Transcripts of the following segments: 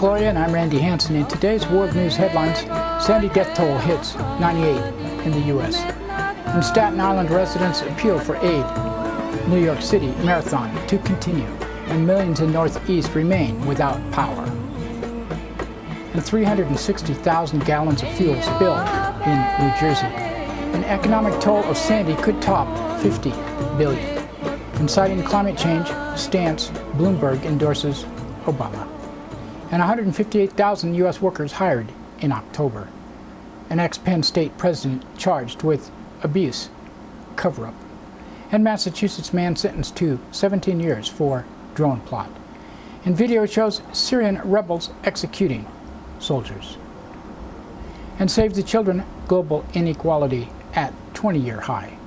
Gloria, and I'm Randy Hansen. In today's world news headlines, Sandy death toll hits 98 in the U.S. And Staten Island residents appeal for aid. New York City marathon to continue, and millions in Northeast remain without power. And 360,000 gallons of fuel spilled in New Jersey. An economic toll of Sandy could top $50 billion. And citing climate change stance, Bloomberg endorses Obama. And 158,000 U.S. workers hired in October. An ex-Penn State president charged with abuse cover-up. And Massachusetts man sentenced to 17 years for drone plot. And video shows Syrian rebels executing soldiers. And Save the Children, global inequality at 20-year high.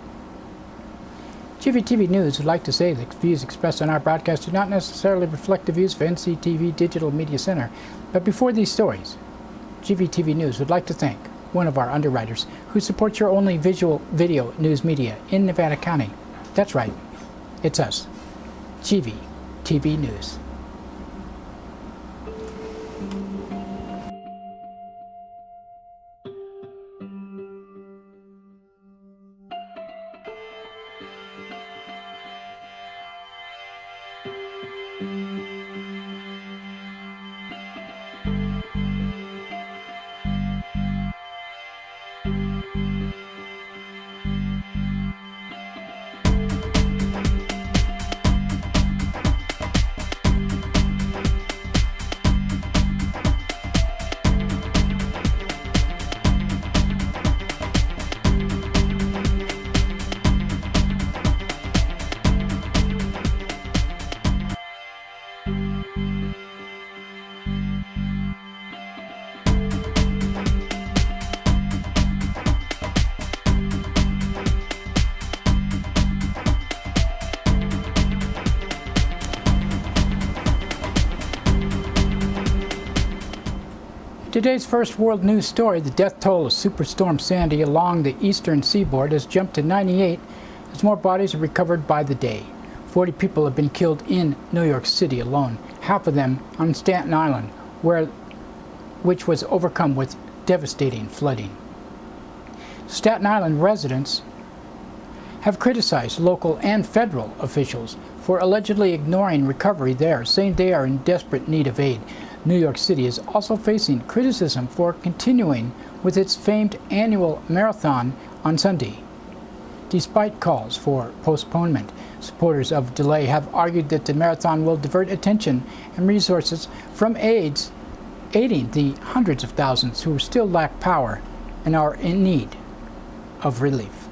GVTV News would like to say that views expressed on our broadcast do not necessarily reflect the views of NCTV Digital Media Center. But before these stories, GVTV News would like to thank one of our underwriters who supports your only visual video news media in Nevada County. That's right, it's us, GVTV News. Today's first world news story, the death toll of Superstorm Sandy along the eastern seaboard has jumped to 98 as more bodies are recovered by the day. 40 people have been killed in New York City alone, half of them on Staten Island, which was overcome with devastating flooding. Staten Island residents have criticized local and federal officials for allegedly ignoring recovery there, saying they are in desperate need of aid. New York City is also facing criticism for continuing with its famed annual marathon on Sunday. Despite calls for postponement, supporters of delay have argued that the marathon will divert attention and resources from aiding the hundreds of thousands who still lack power and are in need of relief.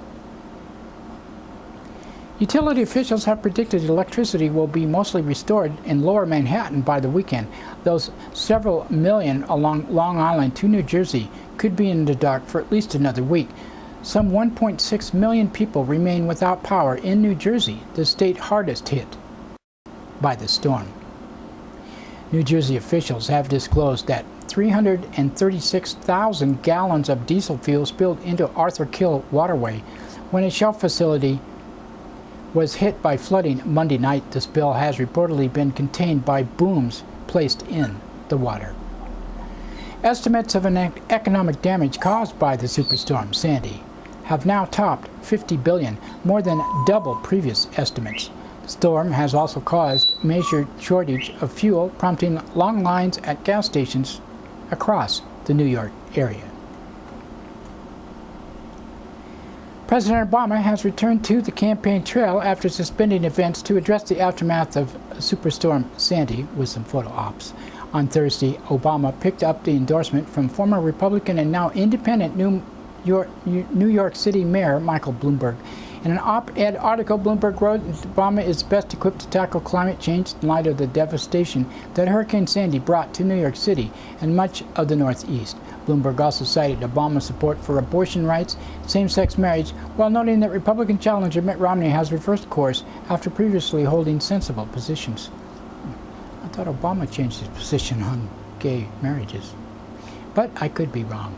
Utility officials have predicted electricity will be mostly restored in lower Manhattan by the weekend. Those several million along Long Island to New Jersey could be in the dark for at least another week. Some 1.6 million people remain without power in New Jersey, the state hardest hit by the storm. New Jersey officials have disclosed that 336,000 gallons of diesel fuel spilled into Arthur Kill waterway when a Shell facility was hit by flooding Monday night. The spill has reportedly been contained by booms placed in the water. Estimates of an economic damage caused by the superstorm Sandy have now topped $50 billion, more than double previous estimates. The storm has also caused major shortage of fuel, prompting long lines at gas stations across the New York area. President Obama has returned to the campaign trail after suspending events to address the aftermath of Superstorm Sandy with some photo ops. On Thursday, Obama picked up the endorsement from former Republican and now independent New York City Mayor Michael Bloomberg. In an op-ed article, Bloomberg wrote Obama is best equipped to tackle climate change in light of the devastation that Hurricane Sandy brought to New York City and much of the Northeast. Bloomberg also cited Obama's support for abortion rights, same-sex marriage, while noting that Republican challenger Mitt Romney has reversed course after previously holding sensible positions. I thought Obama changed his position on gay marriages, but I could be wrong.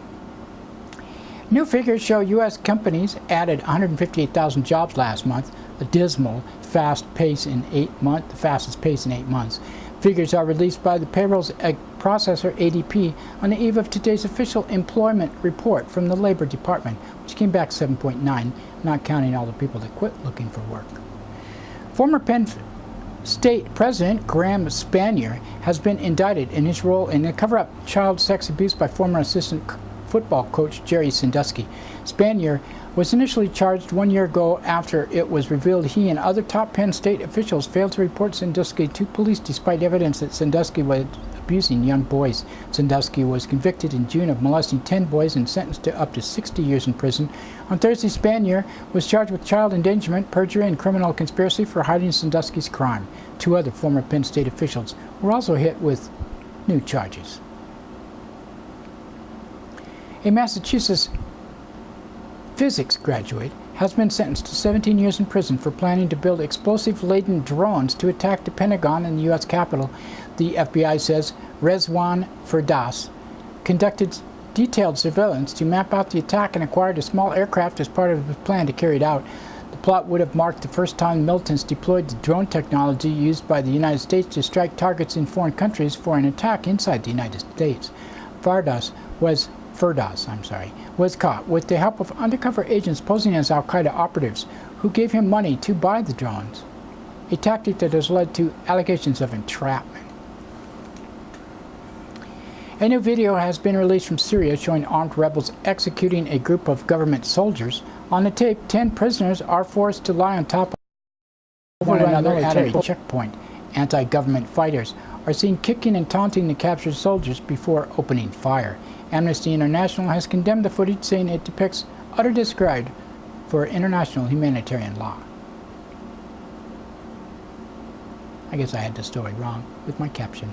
New figures show U.S. companies added 158,000 jobs last month, a dismal fast pace in 8 months, the fastest pace in 8 months. Figures are released by the Payrolls processor ADP on the eve of today's official employment report from the Labor Department, which came back 7.9, not counting all the people that quit looking for work. Former Penn State President Graham Spanier has been indicted in his role in a cover-up child sex abuse by former assistant football coach Jerry Sandusky. Spanier was initially charged 1 year ago after it was revealed he and other top Penn State officials failed to report Sandusky to police despite evidence that Sandusky was abusing young boys. Sandusky was convicted in June of molesting 10 boys and sentenced to up to 60 years in prison. On Thursday, Spanier was charged with child endangerment, perjury, and criminal conspiracy for hiding Sandusky's crime. 2 other former Penn State officials were also hit with new charges. A Massachusetts physics graduate has been sentenced to 17 years in prison for planning to build explosive-laden drones to attack the Pentagon and the U.S. Capitol. The FBI says Rezwan Firdas conducted detailed surveillance to map out the attack and acquired a small aircraft as part of his plan to carry it out. The plot would have marked the first time militants deployed the drone technology used by the United States to strike targets in foreign countries for an attack inside the United States. Firdas was caught with the help of undercover agents posing as al-Qaeda operatives who gave him money to buy the drones, a tactic that has led to allegations of entrapment. A new video has been released from Syria showing armed rebels executing a group of government soldiers. On the tape, 10 prisoners are forced to lie on top of one another at a checkpoint. Anti-government fighters are seen kicking and taunting the captured soldiers before opening fire. Amnesty International has condemned the footage, saying it depicts utter disregard for international humanitarian law. I guess I had the story wrong with my caption.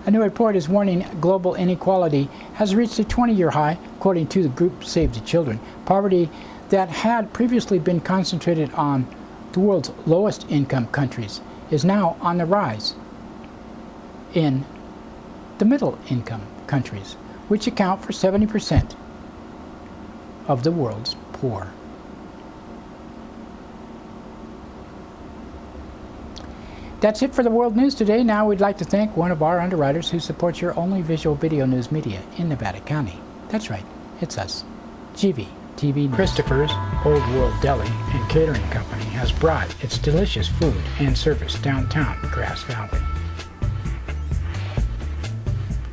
A new report is warning global inequality has reached a 20-year high, according to the group Save the Children. Poverty that had previously been concentrated on the world's lowest income countries is now on the rise in the middle income countries, which account for 70% of the world's poor. That's it for the world news today. Now we'd like to thank one of our underwriters who supports your only visual video news media in Nevada County. That's right, it's us, GVTV News. Christopher's Old World Deli and Catering Company has brought its delicious food and service downtown Grass Valley.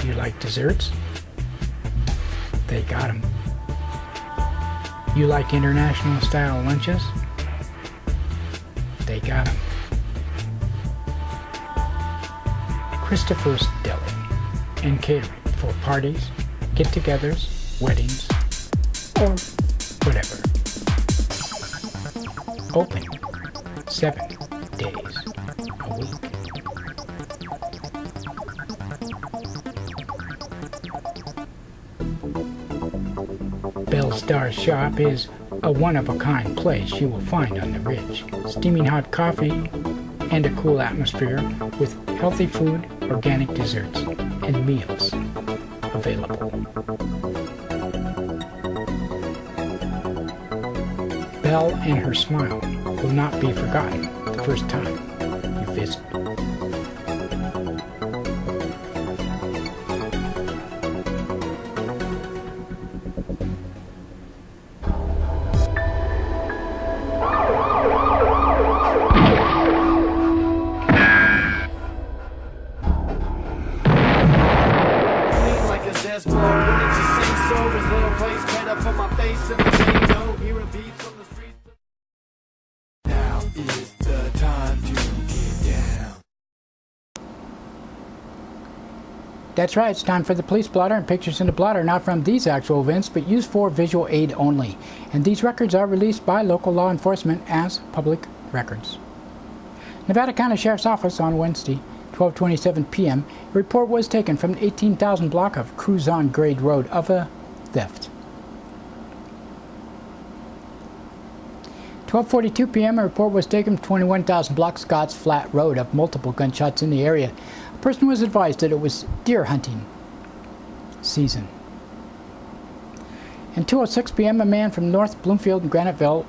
You like desserts? They got them. You like international style lunches? They got them. Christopher's Deli and Catering for parties, get-togethers, weddings, or whatever. Open 7 days a week. Bellstar Shop is a one-of-a-kind place you will find on the Ridge. Steaming hot coffee and a cool atmosphere with healthy food, organic desserts, and meals available. Belle and her smile will not be forgotten the first time you visit. That's right, it's time for the police blotter, and pictures in the blotter not from these actual events, but used for visual aid only. And these records are released by local law enforcement as public records. Nevada County Sheriff's Office on Wednesday, 12:27 p.m., a report was taken from the 18,000 block of Cruzon Grade Road of a theft. 12:42 p.m., a report was taken from 21,000 block Scotts Flat Road of multiple gunshots in the area. A person was advised that it was deer hunting season. At 2:06 p.m., a man from North Bloomfield and Graniteville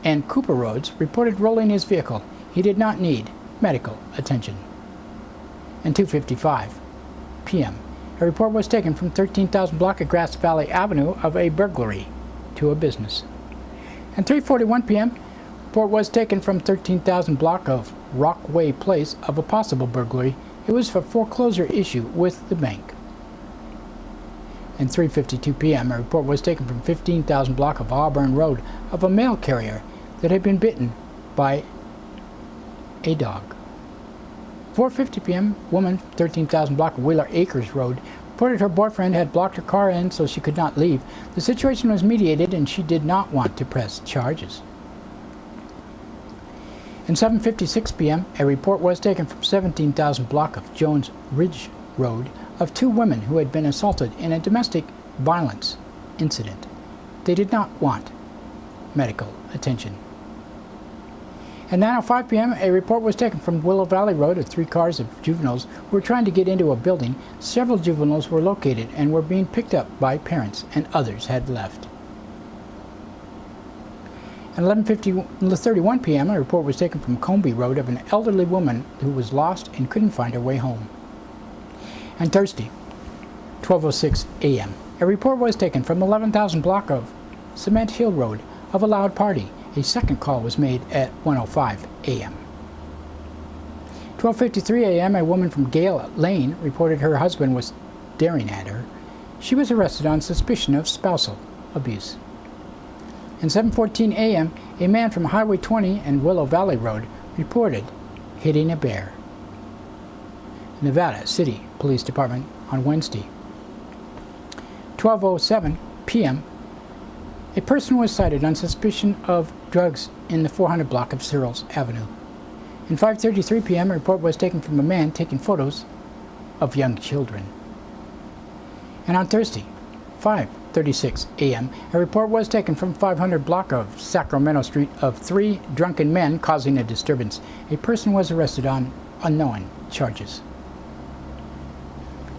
and Cooper Roads reported rolling his vehicle. He did not need medical attention. And 2:55, p.m. A report was taken from 13,000 block of Grass Valley Avenue of a burglary to a business. And 3:41 p.m., a report was taken from 13,000 block of Rockway Place of a possible burglary. It was for foreclosure issue with the bank. And 3:52 p.m., a report was taken from 15,000 block of Auburn Road of a mail carrier that had been bitten by a dog. 4:50 p.m., woman, 13,000 block of Wheeler Acres Road, reported her boyfriend had blocked her car in so she could not leave. The situation was mediated and she did not want to press charges. And 7:56 p.m., a report was taken from 17,000 block of Jones Ridge Road of two women who had been assaulted in a domestic violence incident. They did not want medical attention. At 9:05 p.m., a report was taken from Willow Valley Road of three cars of juveniles who were trying to get into a building. Several juveniles were located and were being picked up by parents, and others had left. At 11:31 p.m., a report was taken from Comby Road of an elderly woman who was lost and couldn't find her way home. And Thursday, 12:06 a.m., a report was taken from 11,000 block of Cement Hill Road of a loud party. A second call was made at 1:05 a.m. 12:53 a.m., a woman from Gale Lane reported her husband was staring at her. She was arrested on suspicion of spousal abuse. And 7:14 a.m., a man from Highway 20 and Willow Valley Road reported hitting a bear. Nevada City Police Department on Wednesday. 12:07 p.m., a person was cited on suspicion of drugs in the 400 block of Searles Avenue. And 5:33 p.m., a report was taken from a man taking photos of young children. And on Thursday, 5:36 a.m., a report was taken from 500 block of Sacramento Street of three drunken men causing a disturbance. A person was arrested on unknown charges.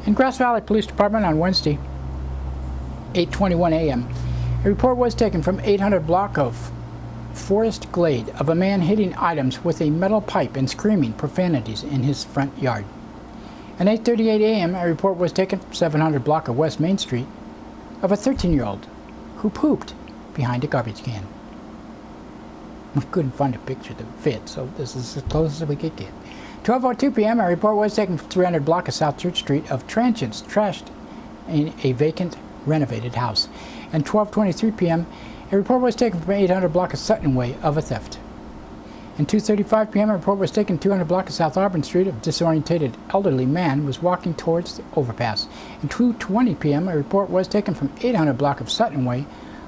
In Grass Valley Police Department on Wednesday, 8:21 a.m., a report was taken from 800 block of Forest Glade of a man hitting items with a metal pipe and screaming profanities in his front yard. At 8:38 a.m., a report was taken from 700 block of West Main Street of a 13-year-old who pooped behind a garbage can. We couldn't find a picture that fit, so this is as close as we could get. 12:02 p.m., a report was taken from 300 block of South Church Street of transients trashed in a vacant renovated house. And 12:23 p.m., a report was taken from 800 block of Sutton Way of a theft. And 2:35 p.m., a report was taken 200 block of South Auburn Street of disorientated elderly man was walking towards the overpass. And 2:20 p.m., a report was taken from 800 block of Sutton Way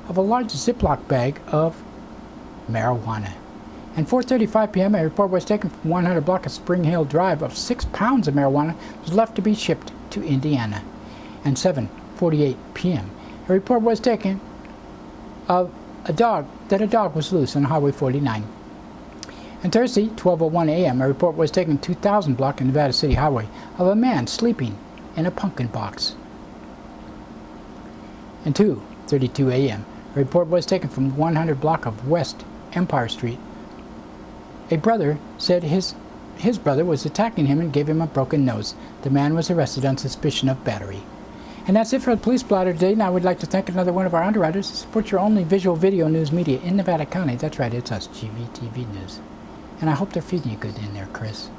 of a large Ziploc bag of marijuana. And 4:35 p.m., a report was taken from 100 block of Spring Hill Drive of 6 pounds of marijuana was left to be shipped to Indiana. And 7:48 p.m., a report was taken of a dog was loose on Highway 49. And Thursday, 12:01 a.m., a report was taken 2000 block of Nevada City Highway of a man sleeping in a pumpkin box. And 2:32 a.m., a report was taken from 100 block of West Empire Street. A brother said his brother was attacking him and gave him a broken nose. The man was arrested on suspicion of battery. And that's it for the Police Blotter today. Now we'd like to thank another one of our underwriters to support your only visual video news media in Nevada County. That's right, it's us, GVTV News. And I hope they're feeding you good in there, Chris.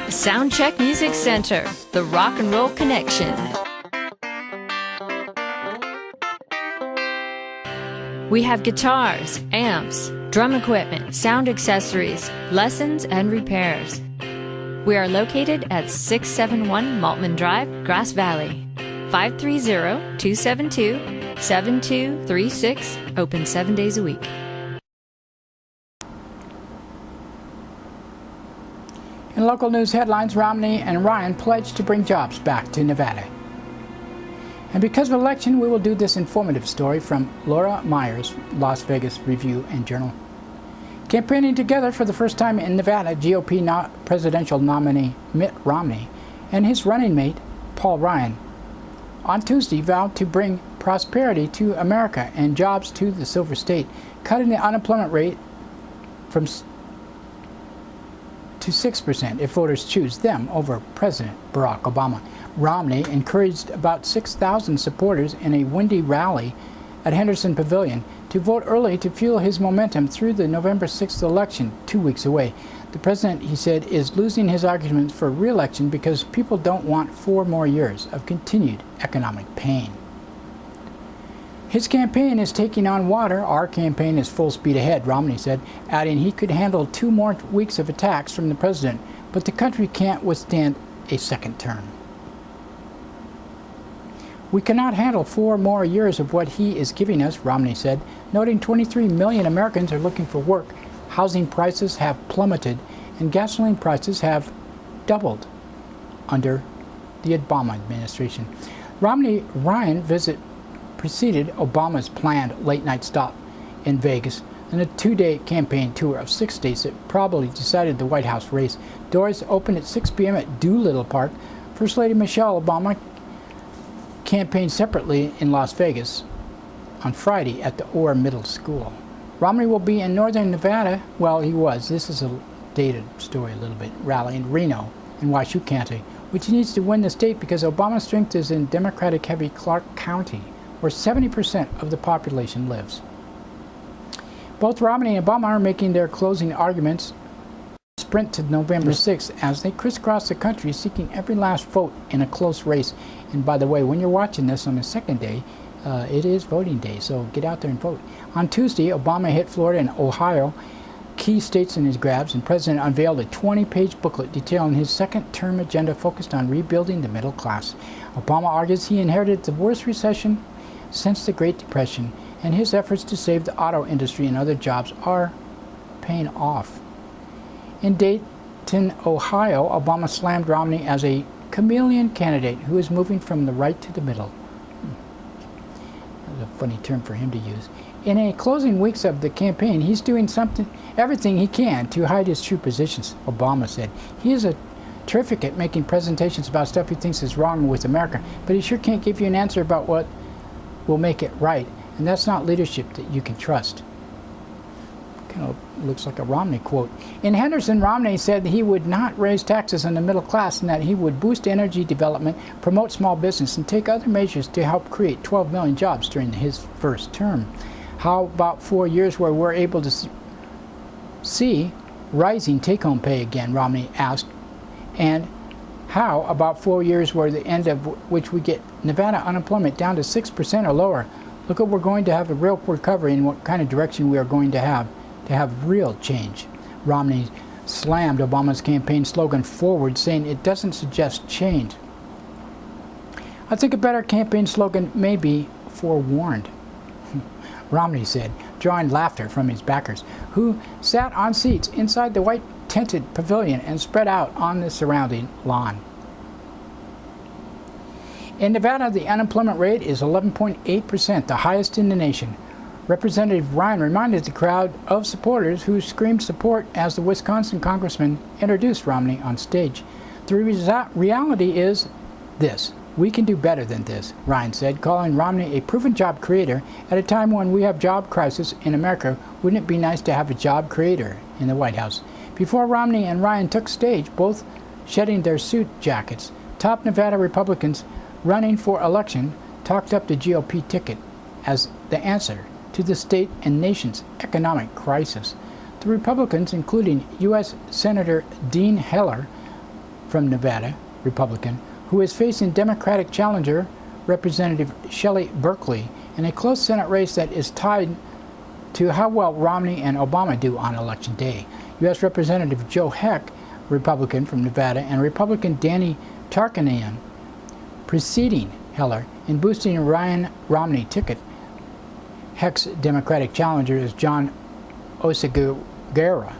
Soundcheck Music Center, the Rock and Roll Connection. We have guitars, amps, drum equipment, sound accessories, lessons, and repairs. We are located at 671 Maltman Drive, Grass Valley. 530-272-7236, open 7 days a week. In local news headlines, Romney and Ryan pledged to bring jobs back to Nevada. And because of the election, we will do this informative story from Laura Myers, Las Vegas Review and Journal. Campaigning together for the first time in Nevada, GOP presidential nominee Mitt Romney and his running mate, Paul Ryan, on Tuesday vowed to bring prosperity to America and jobs to the Silver State, cutting the unemployment rate to 6% if voters choose them over President Barack Obama. Romney encouraged about 6,000 supporters in a windy rally at Henderson Pavilion to vote early to fuel his momentum through the November 6th election, 2 weeks away. The president, he said, is losing his arguments for re-election because people don't want 4 more years of continued economic pain. His campaign is taking on water. Our campaign is full speed ahead, Romney said, adding he could handle 2 more weeks of attacks from the president, but the country can't withstand a second term. We cannot handle 4 more years of what he is giving us, Romney said, noting 23 million Americans are looking for work, housing prices have plummeted, and gasoline prices have doubled under the Obama administration. Ryan visit preceded Obama's planned late-night stop in Vegas and a 2-day campaign tour of 6 states that probably decided the White House race. Doors opened at 6 p.m. at Doolittle Park. First Lady Michelle Obama campaigned separately in Las Vegas on Friday at the Orr Middle School. Romney will be in northern Nevada. Well, he was. This is a dated story a little bit. Rally in Reno and Washoe County, which he needs to win the state because Obama's strength is in Democratic-heavy Clark County, where 70% of the population lives. Both Romney and Obama are making their closing arguments sprint to November 6th as they crisscross the country seeking every last vote in a close race. And by the way, when you're watching this on the second day, it is voting day, so get out there and vote. On Tuesday, Obama hit Florida and Ohio, key states in his grabs, and the president unveiled a 20-page booklet detailing his second-term agenda focused on rebuilding the middle class. Obama argues he inherited the worst recession since the Great Depression, and his efforts to save the auto industry and other jobs are paying off. In Dayton, Ohio, Obama slammed Romney as a chameleon candidate who is moving from the right to the middle. That's a funny term for him to use. In a closing weeks of the campaign, he's doing everything he can to hide his true positions, Obama said. He is terrific at making presentations about stuff he thinks is wrong with America, but he sure can't give you an answer about what will make it right, and that's not leadership that you can trust. Kind of looks like a Romney quote. In Henderson, Romney said that he would not raise taxes on the middle class and that he would boost energy development, promote small business, and take other measures to help create 12 million jobs during his first term. How about 4 years where we're able to see rising take-home pay again, Romney asked. And how about 4 years where the end of which we get Nevada unemployment down to 6% or lower? Look at we're going to have a real recovery and what kind of direction we are going to have real change. Romney slammed Obama's campaign slogan forward, saying it doesn't suggest change. I think a better campaign slogan may be forewarned, Romney said, drawing laughter from his backers, who sat on seats inside the white tented pavilion and spread out on the surrounding lawn. In Nevada, the unemployment rate is 11.8%, the highest in the nation. Representative Ryan reminded the crowd of supporters who screamed support as the Wisconsin congressman introduced Romney on stage. The reality is this. We can do better than this, Ryan said, calling Romney a proven job creator. At a time when we have job crisis in America, wouldn't it be nice to have a job creator in the White House? Before Romney and Ryan took stage, both shedding their suit jackets, top Nevada Republicans running for election talked up the GOP ticket as the answer to the state and nation's economic crisis. The Republicans, including U.S. Senator Dean Heller from Nevada, Republican, who is facing Democratic challenger Representative Shelley Berkeley in a close Senate race that is tied to how well Romney and Obama do on Election Day. U.S. Representative Joe Heck, Republican from Nevada, and Republican Danny Tarkanian preceding Heller in boosting a Ryan Romney ticket. Heck's Democratic challenger is John Oseguera,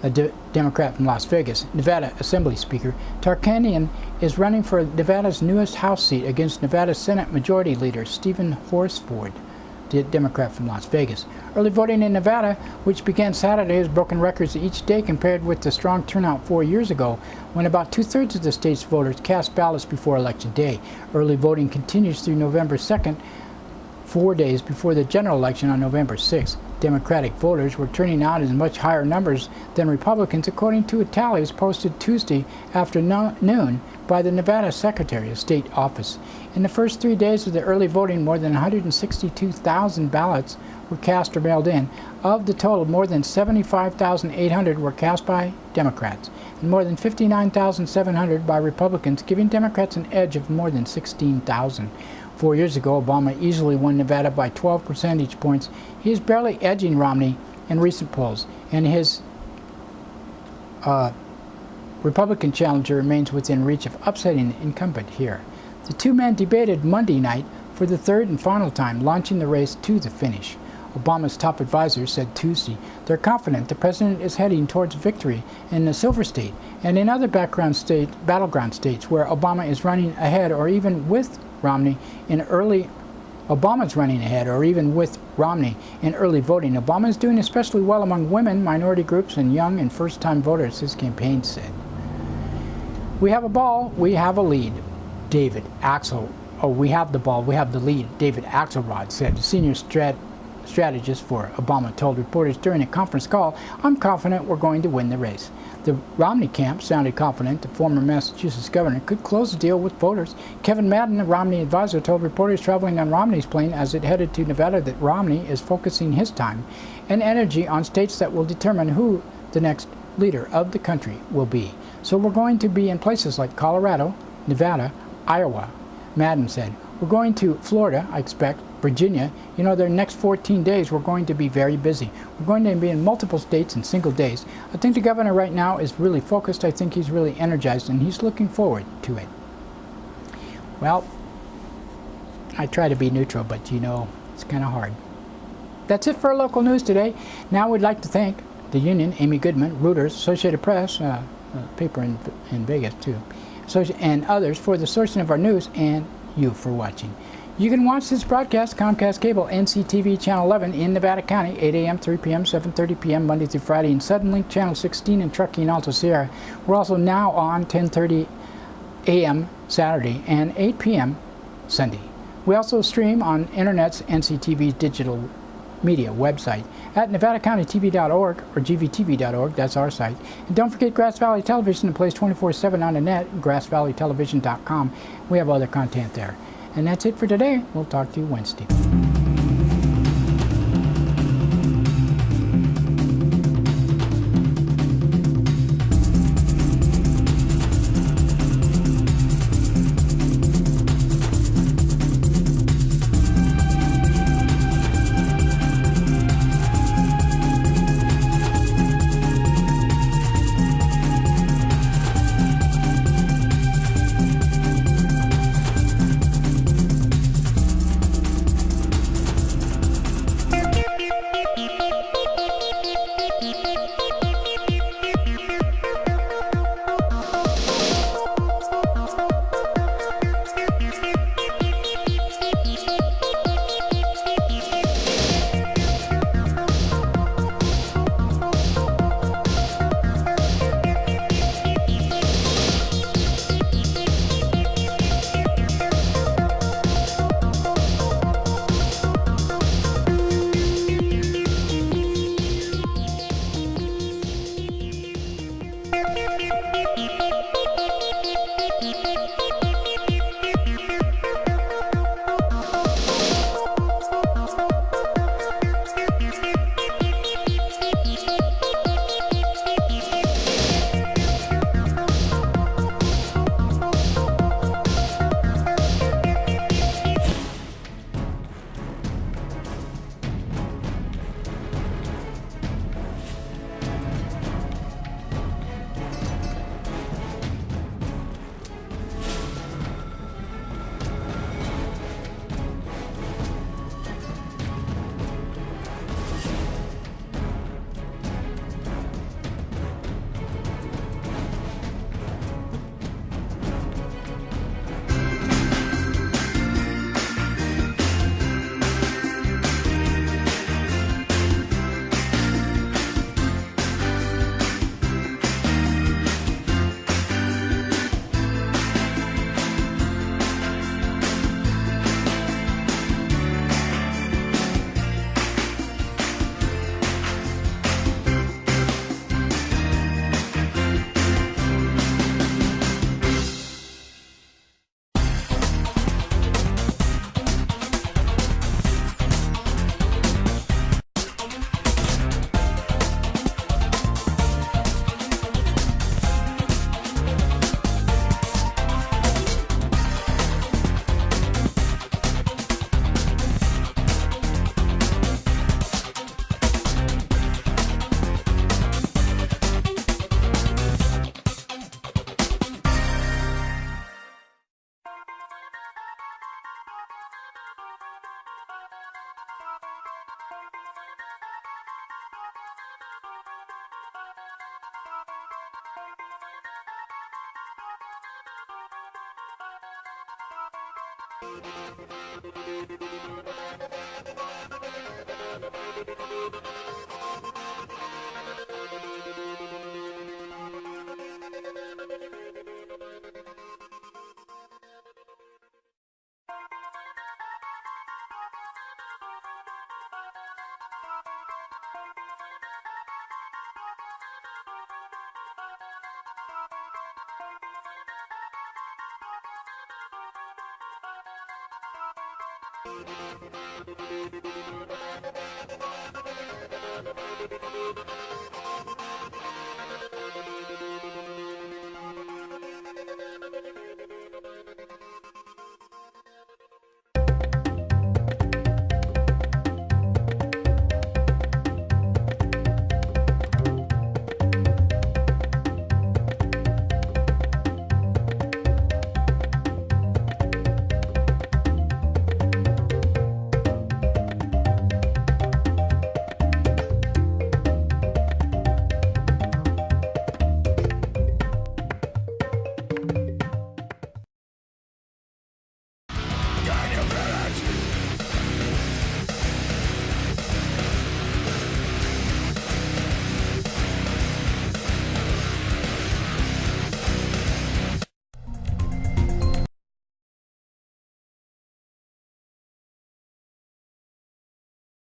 a Democrat from Las Vegas, Nevada Assembly Speaker. Tarkanian is running for Nevada's newest House seat against Nevada Senate Majority Leader Stephen Horsford, the Democrat from Las Vegas. Early voting in Nevada, which began Saturday, has broken records each day compared with the strong turnout 4 years ago, when about 2/3 of the state's voters cast ballots before Election Day. Early voting continues through November 2nd, 4 days before the general election on November 6th. Democratic voters were turning out in much higher numbers than Republicans, according to tallies posted Tuesday afternoon by the Nevada Secretary of State office. In the first 3 days of the early voting, more than 162,000 ballots were cast or mailed in. Of the total, more than 75,800 were cast by Democrats and more than 59,700 by Republicans, giving Democrats an edge of more than 16,000. 4 years ago, Obama easily won Nevada by 12 percentage points. He is barely edging Romney in recent polls, and his Republican challenger remains within reach of upsetting the incumbent here. The two men debated Monday night for the third and final time, launching the race to the finish. Obama's top advisor said Tuesday they're confident the president is heading towards victory in the Silver State and in other battleground states where Obama is running ahead or even with Romney in early Obama's running ahead or even with Romney in early voting. Obama is doing especially well among women, minority groups, and young and first-time voters, his campaign said. We have a ball, we have a lead. We have the ball, we have the lead, David Axelrod said, senior strategist for Obama told reporters during a conference call. I'm confident we're going to win the race. The Romney camp sounded confident the former Massachusetts governor could close the deal with voters. Kevin Madden, a Romney advisor, told reporters traveling on Romney's plane as it headed to Nevada that Romney is focusing his time and energy on states that will determine who the next leader of the country will be. So we're going to be in places like Colorado, Nevada, Iowa, Madden said. We're going to Florida, I expect, Virginia. You know, the next 14 days we're going to be very busy. We're going to be in multiple states in single days. I think the governor right now is really focused. I think he's really energized and he's looking forward to it. Well, I try to be neutral, but you know, it's kind of hard. That's it for our local news today. Now we'd like to thank the Union, Amy Goodman, Reuters, Associated Press, paper in Vegas too, and others for the sourcing of our news, and you for watching. You can watch this broadcast, Comcast Cable, NCTV Channel 11 in Nevada County, 8 a.m., 3 p.m., 7:30 p.m., Monday through Friday, and Suddenlink Channel 16 in Truckee and Alta Sierra. We're also now on 10:30 a.m. Saturday and 8 p.m. Sunday. We also stream on Internet's NCTV's digital media website at nevadacountytv.org or gvtv.org. That's our site. And don't forget Grass Valley Television, that plays 24/7 on the net, grassvalleytelevision.com. We have other content there. And that's it for today. We'll talk to you Wednesday.